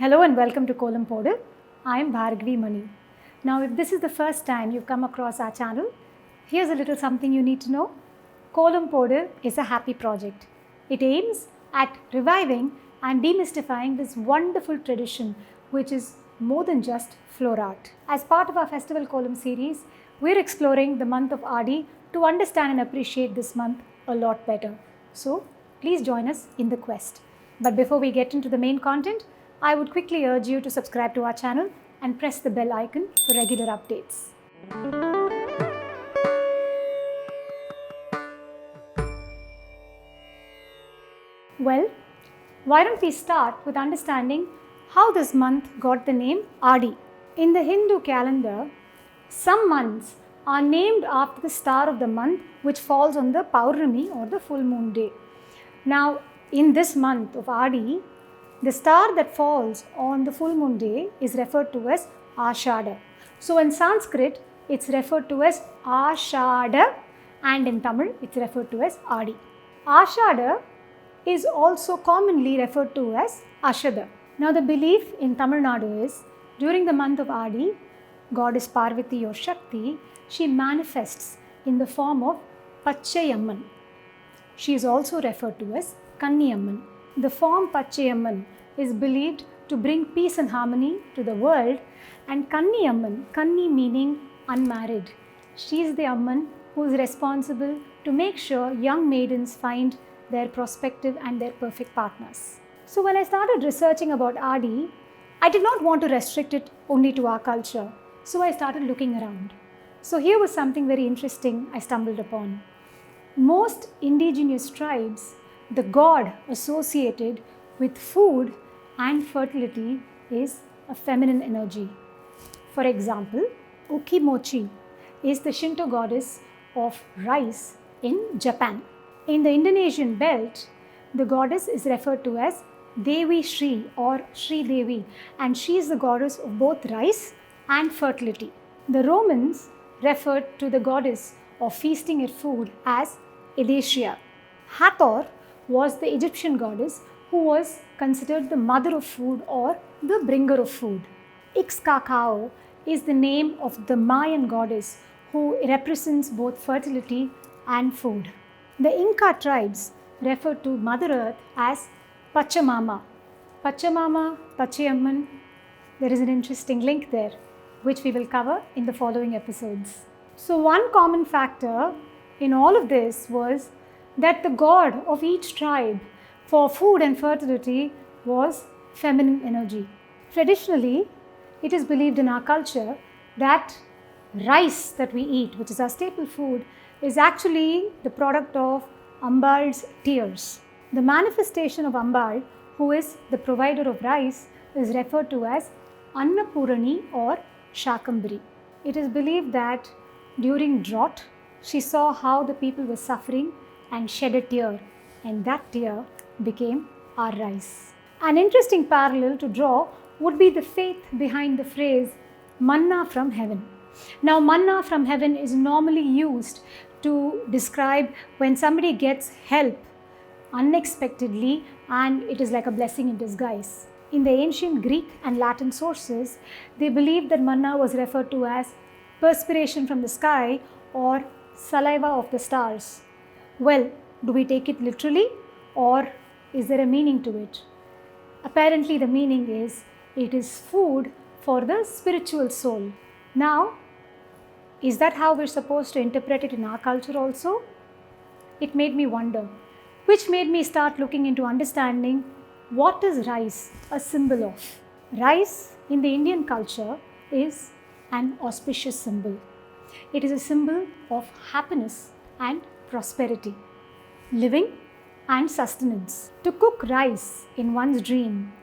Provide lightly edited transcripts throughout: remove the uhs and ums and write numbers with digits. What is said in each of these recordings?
Hello and welcome to Kolam Podu. I am Bhargavi Mani. Now, if this is the first time you've come across our channel, here's a little something you need to know. Kolam Podu is a happy project. It aims at reviving and demystifying this wonderful tradition, which is more than just floor art. As part of our Festival Kolam series, we're exploring the month of Adi to understand and appreciate this month a lot better. So, please join us in the quest. But before we get into the main content, I would quickly urge you to subscribe to our channel and press the bell icon for regular updates. Well, why don't we start with understanding how this month got the name Adi. In the Hindu calendar, some months are named after the star of the month which falls on the Paurnami or the full moon day. Now, in this month of Adi, the star that falls on the full moon day is referred to as Ashada. So in Sanskrit, it's referred to as Ashada, and in Tamil, it's referred to as Adi. Ashada is also commonly referred to as Ashada. Now the belief in Tamil Nadu is, during the month of Adi, goddess Parvati or Shakti, she manifests in the form of Pachayamman. She is also referred to as Kanniyamman. The form Pachayamman is believed to bring peace and harmony to the world, and Kanniyamman, Kanni meaning unmarried. She is the Amman who is responsible to make sure young maidens find their prospective and their perfect partners. So when I started researching about Adi, I did not want to restrict it only to our culture. So I started looking around. So here was something very interesting I stumbled upon. Most indigenous tribes, the god associated with food and fertility is a feminine energy. For example, Ukimochi is the Shinto goddess of rice in Japan. In the Indonesian belt, the goddess is referred to as Dewi Sri or Sri Devi, and she is the goddess of both rice and fertility. The Romans referred to the goddess of feasting at food as Edesia. Hathor was the Egyptian goddess who was considered the mother of food or the bringer of food. Ixcacao is the name of the Mayan goddess who represents both fertility and food. The Inca tribes referred to Mother Earth as Pachamama. Pachamama, Pachayamman, there is an interesting link there, which we will cover in the following episodes. So one common factor in all of this was that the god of each tribe for food and fertility was feminine energy. Traditionally, it is believed in our culture that rice that we eat, which is our staple food, is actually the product of Ambal's tears. The manifestation of Ambal, who is the provider of rice, is referred to as Annapurani or Shakambari. It is believed that during drought, she saw how the people were suffering and shed a tear, and that tear became our rice. An interesting parallel to draw would be the faith behind the phrase manna from heaven. Now, manna from heaven is normally used to describe when somebody gets help unexpectedly and it is like a blessing in disguise. In the ancient Greek and Latin sources, they believed that manna was referred to as perspiration from the sky or saliva of the stars. Well, do we take it literally or is there a meaning to it? Apparently, the meaning is it is food for the spiritual soul. Now, is that how we're supposed to interpret it in our culture also? It made me wonder, which made me start looking into understanding what is rice a symbol of. Rice in the Indian culture is an auspicious symbol. It is a symbol of happiness and prosperity, living and sustenance. To cook rice in one's dream,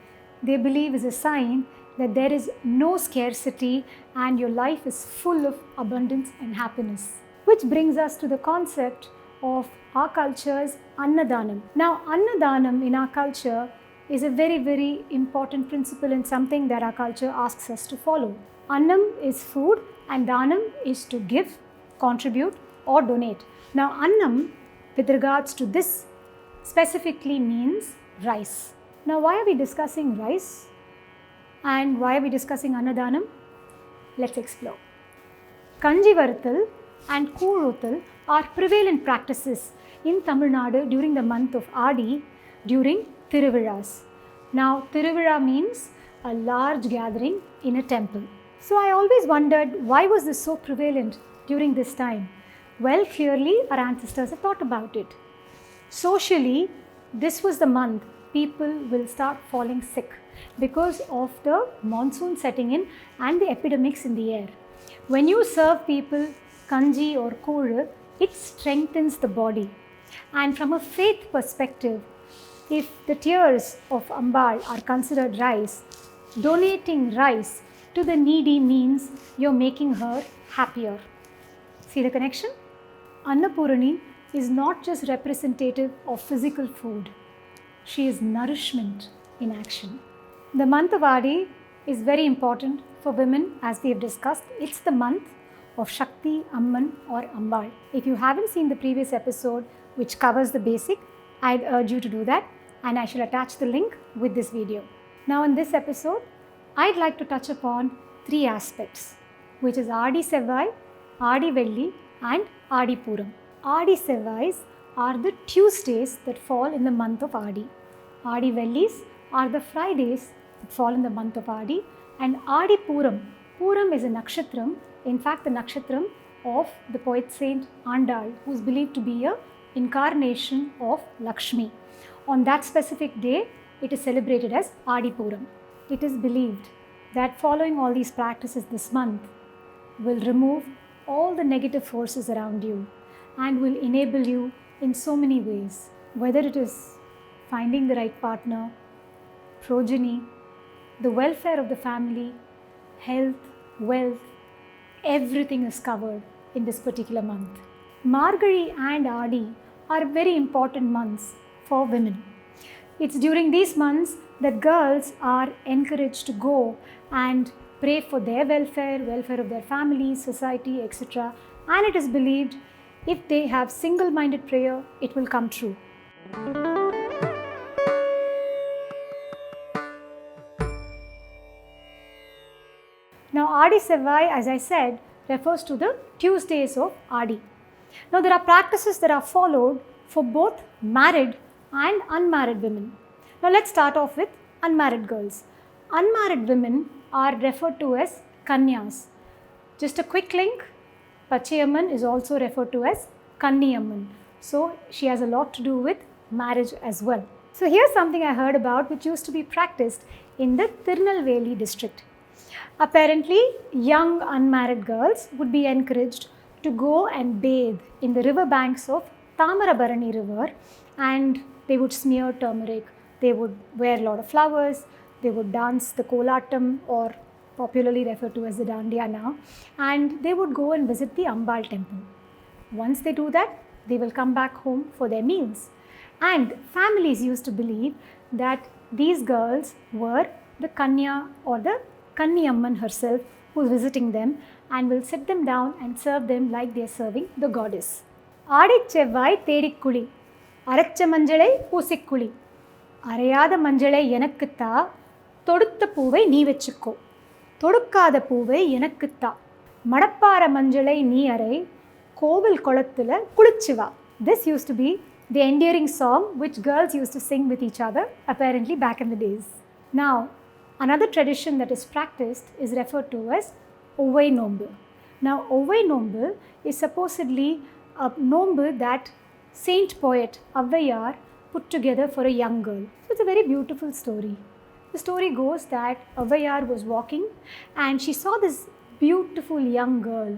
they believe is a sign that there is no scarcity and your life is full of abundance and happiness. Which brings us to the concept of our culture's Annadanam. Now, Annadanam in our culture is a very, very important principle and something that our culture asks us to follow. Annam is food and Danam is to give, contribute or donate. Now, Annam with regards to this specifically means rice. Now, why are we discussing rice? And why are we discussing Annadanam? Let's explore. Kanji Varuthal and Kooluthal are prevalent practices in Tamil Nadu during the month of Adi during Thiruvilas. Now, Thiruvila means a large gathering in a temple. So, I always wondered, why was this so prevalent during this time? Well, clearly our ancestors have thought about it. Socially, this was the month people will start falling sick because of the monsoon setting in and the epidemics in the air. When you serve people kanji or kool, it strengthens the body. And from a faith perspective, if the tears of Ambal are considered rice, donating rice to the needy means you're making her happier. See the connection? Annapurani is not just representative of physical food. She is nourishment in action. The month of Adi is very important for women, as we have discussed. It's the month of Shakti, Amman or Ambal. If you haven't seen the previous episode which covers the basic, I'd urge you to do that, and I shall attach the link with this video. Now in this episode, I'd like to touch upon three aspects, which is Adi Sevvai, Adi Velli and Adi Puram. Adi Sevvais are the Tuesdays that fall in the month of Adi. Adi Vellis are the Fridays that fall in the month of Adi, and Adi Puram. Puram is a nakshatram, in fact the nakshatram of the poet saint Andal, who is believed to be an incarnation of Lakshmi. On that specific day, it is celebrated as Adi Puram. It is believed that following all these practices this month will remove all the negative forces around you and will enable you in so many ways, whether it is finding the right partner, progeny, the welfare of the family, health, wealth, everything is covered in this particular month. Margazhi and Adi are very important months for women. It's during these months that girls are encouraged to go and pray for their welfare, welfare of their family, society, etc. And it is believed if they have single-minded prayer, it will come true. Now, Adi Sevvai, as I said, refers to the Tuesdays of Adi. Now, there are practices that are followed for both married and unmarried women. Now, let's start off with unmarried girls. Unmarried women are referred to as Kanyas. Just a quick link, Pachiyamman is also referred to as Kanniyamman. So, she has a lot to do with marriage as well. So, here's something I heard about which used to be practiced in the Tirunelveli district. Apparently, young unmarried girls would be encouraged to go and bathe in the river banks of Tamarabarani river, and they would smear turmeric, they would wear a lot of flowers, they would dance the Kolatam, or popularly referred to as the Dandiya now, and they would go and visit the Ambal temple. Once they do that, they will come back home for their meals. And families used to believe that these girls were the Kanya or the Kanniyamman herself who is visiting them and will sit them down and serve them like they are serving the goddess. Adicchevvai Thedikkuli, Aracha Manjalai Poosikkuli, Arayada Manjalai Yenakkutha, Todutha Poovai Nee Vechukko, Todukkada Poovai Yenakkutha, Madappara Manjalai Nee Arai, Kovil Kolathula Kulichiva. This used to be the endearing song which girls used to sing with each other, apparently back in the days. Now, another tradition that is practiced is referred to as Ovai Nombu. Now, Ovai Nombu is supposedly a Nombu that saint poet Avvaiyar put together for a young girl. So, it's a very beautiful story. The story goes that Avvaiyar was walking and she saw this beautiful young girl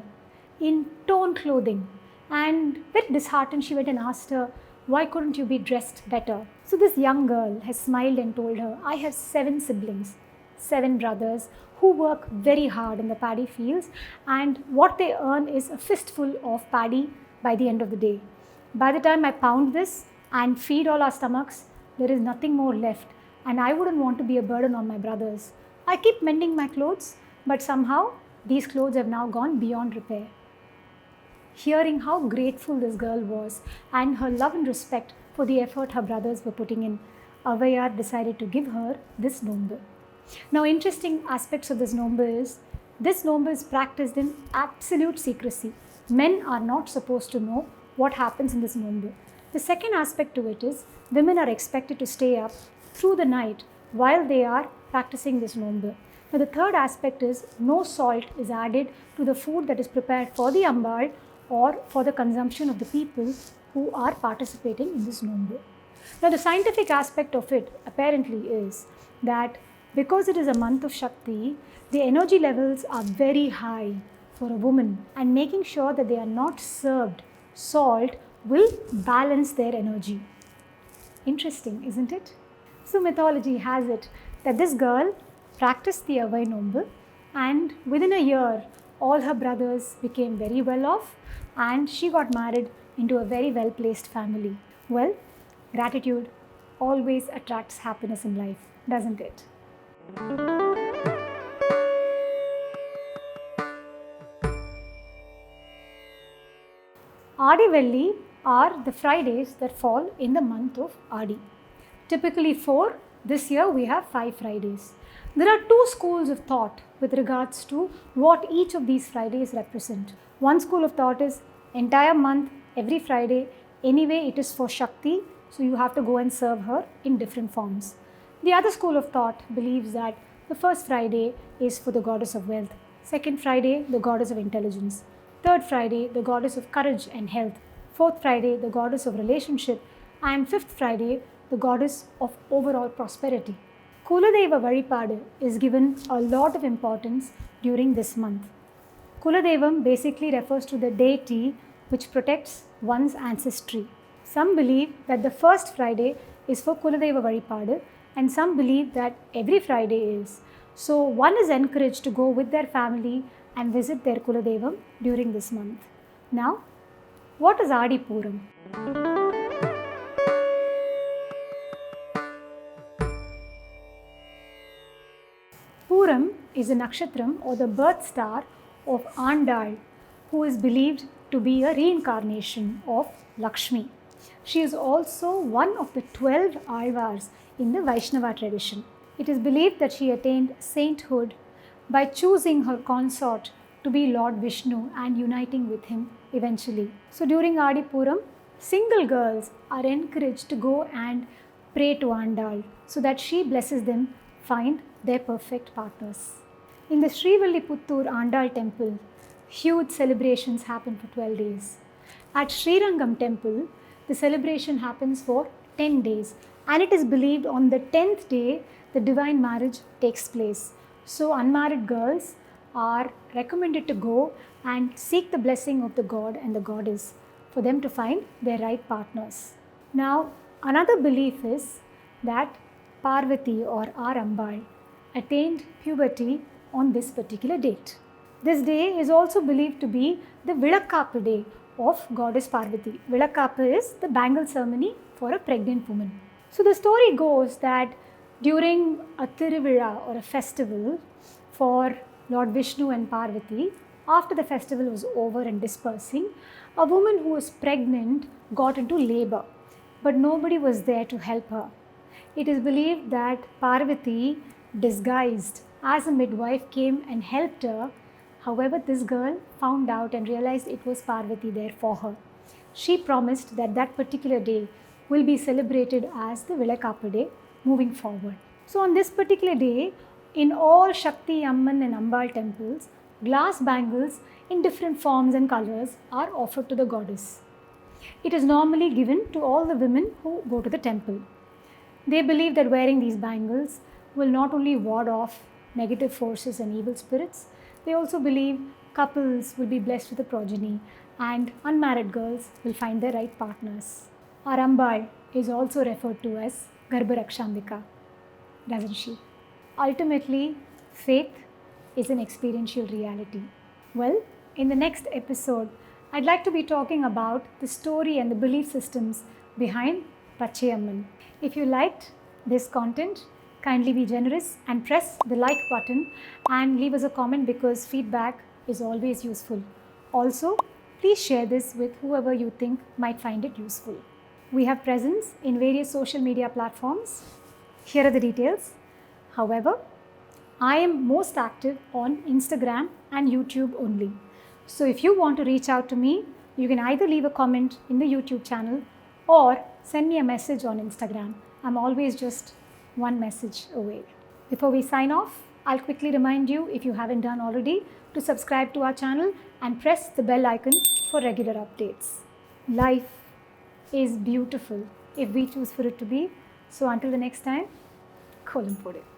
in torn clothing, and very disheartened she went and asked her, why couldn't you be dressed better? So this young girl has smiled and told her, I have 7 siblings, 7 brothers who work very hard in the paddy fields, and what they earn is a fistful of paddy by the end of the day. By the time I pound this and feed all our stomachs, there is nothing more left, and I wouldn't want to be a burden on my brothers. I keep mending my clothes, but somehow these clothes have now gone beyond repair. Hearing how grateful this girl was and her love and respect for the effort her brothers were putting in, Avvaiyar decided to give her this Nombu. Now, interesting aspects of this Nombu is this Nombu is practiced in absolute secrecy. Men are not supposed to know what happens in this Nombu. The second aspect to it is women are expected to stay up through the night while they are practicing this Nombu. Now, the third aspect is no salt is added to the food that is prepared for the Ambal or for the consumption of the people who are participating in this Nombu. Now, the scientific aspect of it apparently is that because it is a month of Shakti, the energy levels are very high for a woman, and making sure that they are not served salt will balance their energy. Interesting, isn't it? So, mythology has it that this girl practiced the Avai Nombu, and within a year, all her brothers became very well off, and she got married into a very well placed family. Well, gratitude always attracts happiness in life, doesn't it? Adivelli are the Fridays that fall in the month of Adi. Typically 4, this year we have 5 Fridays. There are 2 schools of thought with regards to what each of these Fridays represent. One school of thought is entire month, every Friday, anyway it is for Shakti, so you have to go and serve her in different forms. The other school of thought believes that the first Friday is for the goddess of wealth, second Friday the goddess of intelligence, third Friday the goddess of courage and health, fourth Friday the goddess of relationship, and fifth Friday the goddess of overall prosperity. Kuladeva Varipadu is given a lot of importance during this month. Kuladevam basically refers to the deity which protects one's ancestry. Some believe that the first Friday is for Kuladeva Varipadu, and some believe that every Friday is. So one is encouraged to go with their family and visit their Kuladevam during this month. Now, what is Adi Puram? Puram is a nakshatram or the birth star of Andal, who is believed to be a reincarnation of Lakshmi. She is also one of the 12 Alvars in the Vaishnava tradition. It is believed that she attained sainthood by choosing her consort to be Lord Vishnu and uniting with him eventually. So during Adi Puram, single girls are encouraged to go and pray to Andal so that she blesses them find their perfect partners. In the Srivilliputturu Andal temple, huge celebrations happen for 12 days. At Srirangam temple, the celebration happens for 10 days, and it is believed on the 10th day the divine marriage takes place. So unmarried girls are recommended to go and seek the blessing of the god and the goddess for them to find their right partners. Now, another belief is that Parvati or our Ambal attained puberty on this particular date. This day is also believed to be the Vilakkapu day of goddess Parvati. Vilakkapu is the bangle ceremony for a pregnant woman. So the story goes that during a Tiruvizha or a festival for Lord Vishnu and Parvati, after the festival was over and dispersing, a woman who was pregnant got into labor, but nobody was there to help her. It is believed that Parvati, disguised as a midwife, came and helped her. However, this girl found out and realized it was Parvati there for her. She promised that that particular day will be celebrated as the Vilakkapu day moving forward. So on this particular day, in all Shakti, Amman and Ambal temples, glass bangles in different forms and colors are offered to the goddess. It is normally given to all the women who go to the temple. They believe that wearing these bangles will not only ward off negative forces and evil spirits, they also believe couples will be blessed with a progeny and unmarried girls will find their right partners. Our Ambal is also referred to as Garbharakshambika, doesn't she? Ultimately, faith is an experiential reality. Well, in the next episode, I'd like to be talking about the story and the belief systems behind Pachayamman. If you liked this content, kindly be generous and press the like button and leave us a comment because feedback is always useful. Also, please share this with whoever you think might find it useful. We have presence in various social media platforms. Here are the details. However, I am most active on Instagram and YouTube only. So if you want to reach out to me, you can either leave a comment in the YouTube channel or send me a message on Instagram. I'm always just one message away. Before we sign off, I'll quickly remind you, if you haven't done already, to subscribe to our channel and press the bell icon for regular updates. Life is beautiful if we choose for it to be. So until the next time, Kolam Pode.